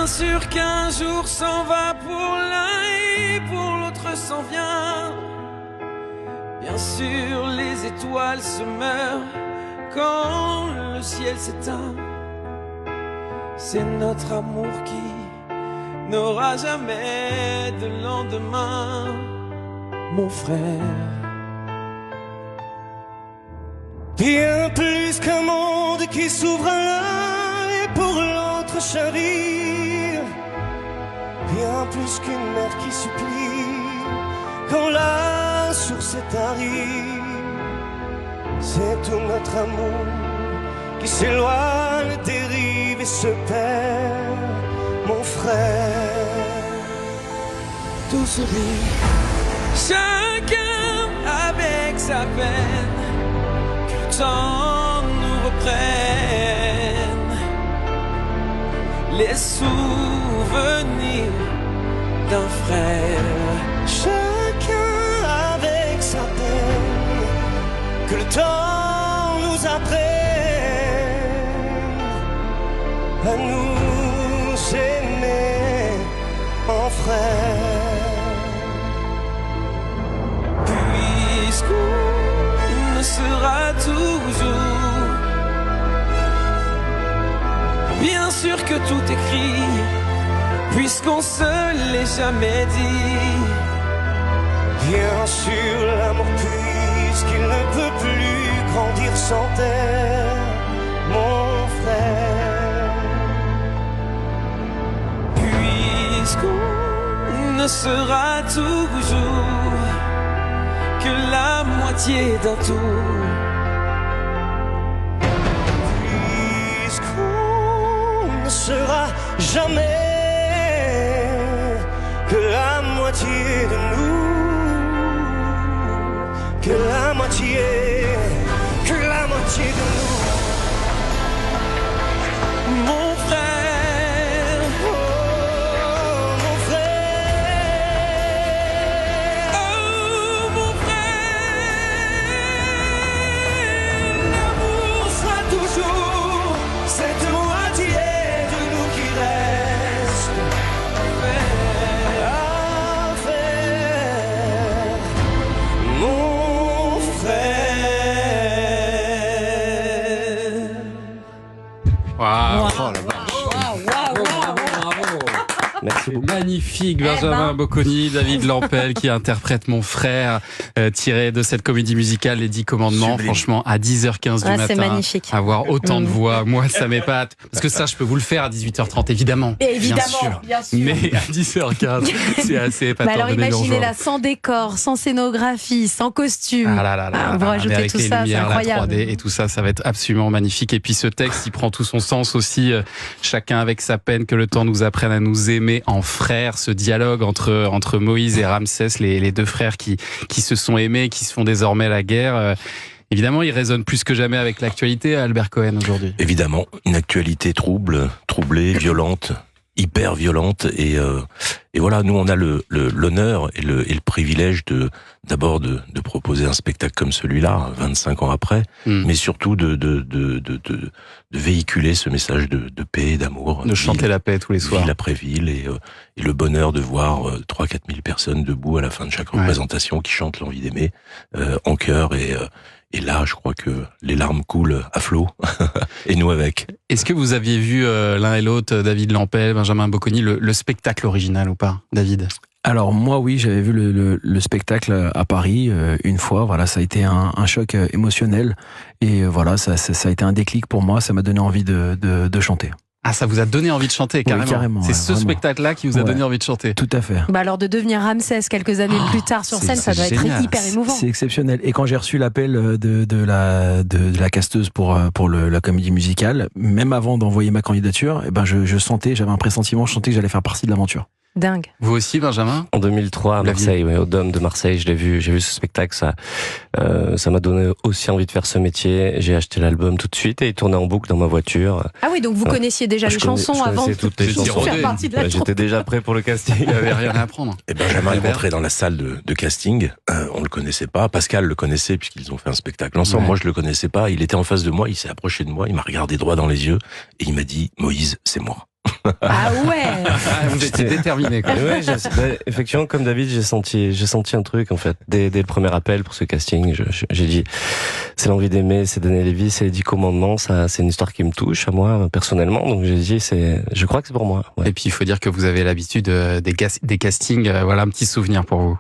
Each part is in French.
sûr qu'un jour s'en va pour l'un et pour l'autre s'en vient. Bien sûr les étoiles se meurent quand le ciel s'éteint. C'est notre amour qui n'aura jamais de lendemain, mon frère. Bien plus qu'un monde qui s'ouvre à l'un et pour l'autre chavire. Bien plus qu'une mer qui supplie quand la source est tarie. C'est tout notre amour qui s'éloigne, dérive et se perd, mon frère. Tout sourit, chacun avec sa peine. Que le temps nous reprenne les souvenirs d'un frère. Chacun avec sa peine. Que le temps nous apprenne à nous aimer en frère. Puisqu'on ne sera toujours, bien sûr que tout écrit, puisqu'on se l'est jamais dit. Bien sûr l'amour puisqu'il ne peut plus grandir sans terre, mon frère. Puisqu'on ne sera toujours que la moitié d'un tout. Puisqu'on ne sera jamais que la moitié de nous. Que la moitié de nous. Mon frère, Oh, mon frère. oh mon frère, l'amour sera toujours Cette moitié de nous qui reste à faire, mon frère. Waouh, Wow. oh la vache. Merci beaucoup. Magnifique, Benjamin Bocconi, David Lampel qui interprète Mon frère, tiré de cette comédie musicale Les 10 commandements. Sublime. Franchement, à 10h15 du matin, c'est magnifique. avoir autant de voix, moi ça m'épate. Parce que ça, je peux vous le faire à 18h30, évidemment. Évidemment, bien sûr. Mais à 10h15, c'est assez épatant. Mais alors Venez nous imaginez-la rejoindre. sans décor, sans scénographie, sans costume. Ah là là là, Vous là, rajoutez avec tout les ça, c'est lumières, la incroyable. 3D et tout ça, ça va être absolument magnifique. Et puis ce texte, il prend tout son sens aussi. Chacun avec sa peine, que le temps nous apprenne à nous aimer en frères. Ce dialogue entre Moïse et Ramsès, les deux frères qui se sont aimés, qui se font désormais la guerre. Évidemment, il résonne plus que jamais avec l'actualité, Albert Cohen, aujourd'hui. Évidemment, une actualité troublée, violente, hyper violente, et voilà, nous on a l'honneur et le privilège d'abord de proposer un spectacle comme celui-là, 25 ans après, mais surtout de véhiculer ce message de paix, d'amour, De chanter la paix tous les soirs. ville après ville, et le bonheur de voir 3-4 000 personnes debout à la fin de chaque représentation qui chantent l'envie d'aimer en chœur, et là, je crois que les larmes coulent à flot, et nous avec. Est-ce que vous aviez vu l'un et l'autre, David Lampel, Benjamin Bocconi, le spectacle original ou pas, David? Alors moi oui, j'avais vu le spectacle à Paris une fois. Voilà, ça a été un choc émotionnel et voilà, ça a été un déclic pour moi. Ça m'a donné envie de chanter. Ah, ça vous a donné envie de chanter, carrément. Oui, carrément, c'est ce vraiment. spectacle-là qui vous a donné envie de chanter. Tout à fait. Bah alors de devenir Ramsès quelques années plus tard sur scène, ça doit être génial. hyper émouvant. C'est exceptionnel. Et quand j'ai reçu l'appel de la casteuse pour la comédie musicale, même avant d'envoyer ma candidature, eh ben je sentais, j'avais un pressentiment, je sentais que j'allais faire partie de l'aventure. Dingue. Vous aussi, Benjamin? Oh. En 2003 à Marseille, au Dôme de Marseille, j'ai vu ce spectacle, ça m'a donné aussi envie de faire ce métier. J'ai acheté l'album tout de suite et il tournait en boucle dans ma voiture. Ah oui, donc vous connaissiez déjà les chansons avant de toutes les chansons. faire partie de la troupe. J'étais déjà prêt pour le casting. Il n'y avait rien à apprendre. Et Benjamin est Albert. rentré dans la salle de casting. On le connaissait pas. Pascal le connaissait puisqu'ils ont fait un spectacle ensemble. Ouais. Moi, je le connaissais pas. Il était en face de moi. Il s'est approché de moi. Il m'a regardé droit dans les yeux et il m'a dit: Moïse, c'est moi. Ah ouais. Vous étiez déterminé, quoi. Ouais, effectivement, comme David, j'ai senti un truc, en fait. Dès le premier appel pour ce casting, j'ai dit, c'est l'envie d'aimer, c'est donner les vies, c'est les 10 commandements, ça, c'est une histoire qui me touche à moi, personnellement. Donc j'ai dit, je crois que c'est pour moi. Ouais. Et puis, il faut dire que vous avez l'habitude des castings. Voilà un petit souvenir pour vous.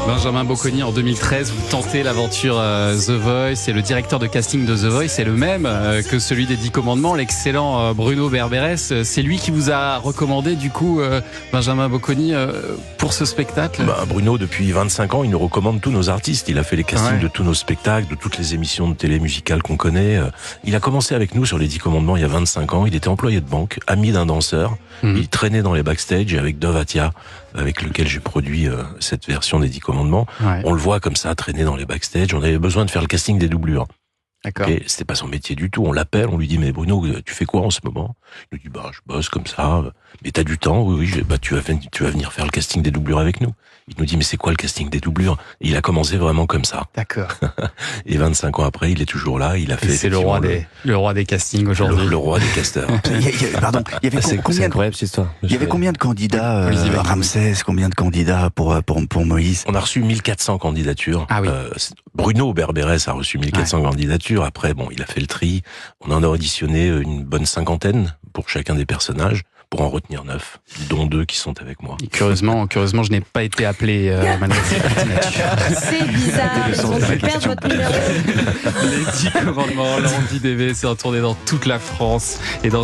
Benjamin Bocconi, en 2013, vous tentez l'aventure The Voice, et le directeur de casting de The Voice est le même que celui des 10 commandements, l'excellent Bruno Berberès. C'est lui qui vous a recommandé, du coup, Benjamin Bocconi, pour ce spectacle? Bruno, depuis 25 ans, il nous recommande tous nos artistes. Il a fait les castings de tous nos spectacles, de toutes les émissions de télé musicales qu'on connaît. Il a commencé avec nous sur les 10 commandements il y a 25 ans. Il était employé de banque, ami d'un danseur. Il traînait dans les backstage avec Dov Atia, avec lequel j'ai produit cette version des 10 commandements. Ouais. On le voit comme ça, traîner dans les backstage. On avait besoin de faire le casting des doublures. D'accord. Et c'était pas son métier du tout. On l'appelle, on lui dit, mais Bruno, tu fais quoi en ce moment? Il nous dit, je bosse comme ça. Mais t'as du temps? Oui, tu vas venir faire le casting des doublures avec nous. Il nous dit, mais c'est quoi le casting des doublures? Et il a commencé vraiment comme ça. D'accord. Et 25 ans après, il est toujours là. Il a fait. C'est le roi des castings aujourd'hui. Le roi des casteurs. Pardon. Il y avait c'est incroyable cette histoire. Il y avait combien de candidats, Ramsès? Combien de candidats pour Moïse? On a reçu 1400 candidatures. Ah oui. Bruno Berberès a reçu 1400 candidatures. Après, il a fait le tri. On en a auditionné une bonne 50aine pour chacun des personnages, pour en retenir 9, dont 2 qui sont avec moi. Et curieusement, je n'ai pas été appelé C'est bizarre, ils ont dû perdre votre numéro. Les 10 commandements, Landy DV, c'est en tournée dans toute la France et dans